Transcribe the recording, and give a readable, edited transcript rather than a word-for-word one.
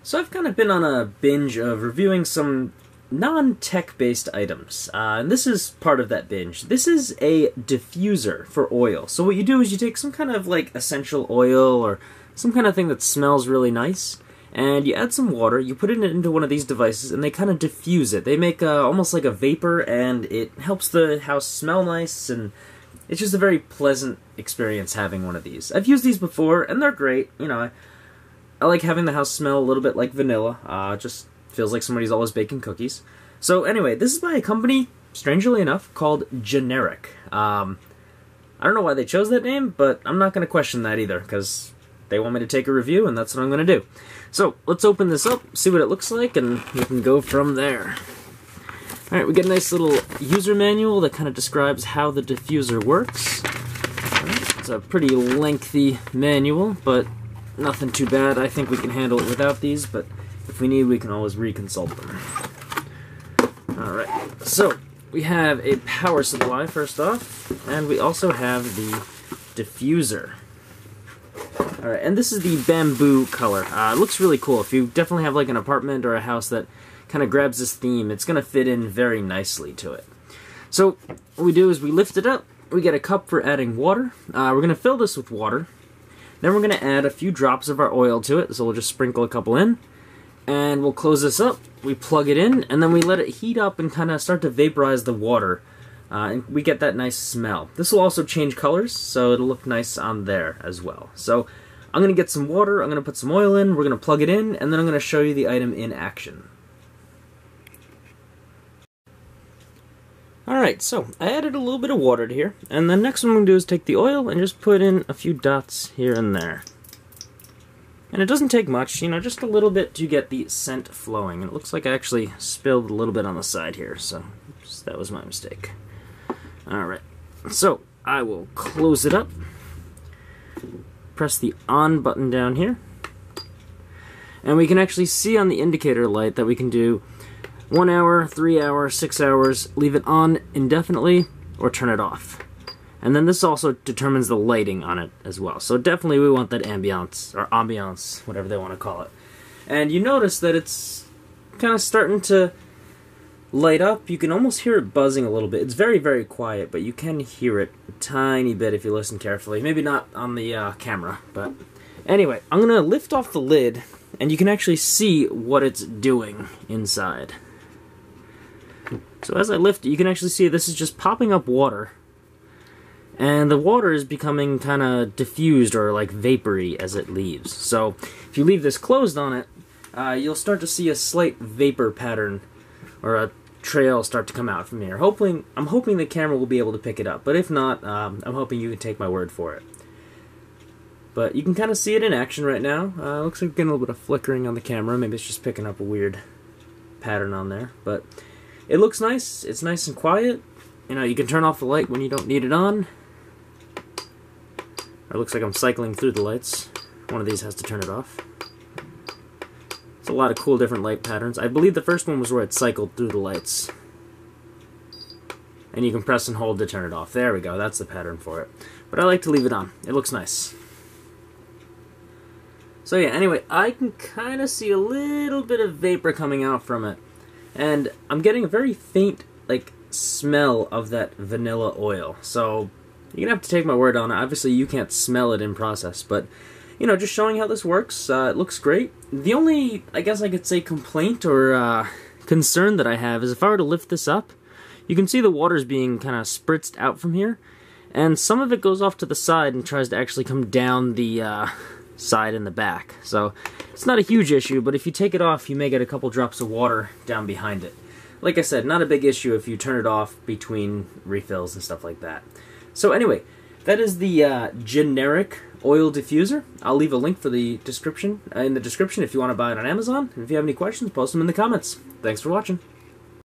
So I've kind of been on a binge of reviewing some non-tech-based items, and this is part of that binge. This is a diffuser for oil. So what you do is you take some kind of like essential oil or some kind of thing that smells really nice, and you add some water, you put it into one of these devices, and they kind of diffuse it. They make almost like a vapor, and it helps the house smell nice, and it's just a very pleasant experience having one of these. I've used these before, and they're great. You know, I like having the house smell a little bit like vanilla. Just feels like somebody's always baking cookies. So anyway, this is by a company, strangely enough, called Generic. I don't know why they chose that name, but I'm not going to question that either, because they want me to take a review, and that's what I'm going to do. So, let's open this up, see what it looks like, and we can go from there. Alright, we get a nice little user manual that kind of describes how the diffuser works. It's a pretty lengthy manual, but nothing too bad. I think we can handle it without these, but if we need, we can always reconsult them. Alright, so we have a power supply first off, and we also have the diffuser. Alright, and this is the bamboo color. It looks really cool. If you definitely have like an apartment or a house that kind of grabs this theme, it's going to fit in very nicely to it. So what we do is we lift it up, we get a cup for adding water. We're going to fill this with water. Then we're going to add a few drops of our oil to it, so we'll just sprinkle a couple in. And we'll close this up, we plug it in, and then we let it heat up and kind of start to vaporize the water. And we get that nice smell. This will also change colors, so it'll look nice on there as well. So I'm going to get some water, I'm going to put some oil in, we're going to plug it in, and then I'm going to show you the item in action. Alright, so I added a little bit of water to here, and the next one I'm going to do is take the oil and just put in a few dots here and there. And it doesn't take much, you know, just a little bit to get the scent flowing. And it looks like I actually spilled a little bit on the side here, so oops, that was my mistake. Alright, so I will close it up, press the on button down here, and we can actually see on the indicator light that we can do 1 hour, 3 hours, 6 hours, leave it on indefinitely, or turn it off. And then this also determines the lighting on it as well. So definitely we want that ambiance, or ambiance, whatever they want to call it. And you notice that it's kind of starting to light up. You can almost hear it buzzing a little bit. It's very, very quiet, but you can hear it a tiny bit if you listen carefully. Maybe not on the camera, but anyway, I'm going to lift off the lid, and you can actually see what it's doing inside. So as I lift it, you can actually see this is just popping up water. And the water is becoming kind of diffused or like vapory as it leaves. So if you leave this closed on it, you'll start to see a slight vapor pattern or a trail start to come out from here. I'm hoping the camera will be able to pick it up, but if not, I'm hoping you can take my word for it. But you can kind of see it in action right now. Looks like we're getting a little bit of flickering on the camera. Maybe it's just picking up a weird pattern on there. But it looks nice. It's nice and quiet. You know, you can turn off the light when you don't need it on. It looks like I'm cycling through the lights. One of these has to turn it off. It's a lot of cool different light patterns. I believe the first one was where it cycled through the lights. And you can press and hold to turn it off. There we go, that's the pattern for it. But I like to leave it on. It looks nice. So yeah, anyway, I can kind of see a little bit of vapor coming out from it. And I'm getting a very faint, like, smell of that vanilla oil. So you're gonna have to take my word on it. Obviously, you can't smell it in process, but, you know, just showing how this works, it looks great. The only, I guess I could say, complaint or concern that I have is if I were to lift this up, you can see the water's being kind of spritzed out from here, and some of it goes off to the side and tries to actually come down the side and the back. So it's not a huge issue, but if you take it off, you may get a couple drops of water down behind it. Like I said, not a big issue if you turn it off between refills and stuff like that. So anyway, that is the Generic oil diffuser. I'll leave a link for the description in the description if you want to buy it on Amazon. And if you have any questions, post them in the comments. Thanks for watching.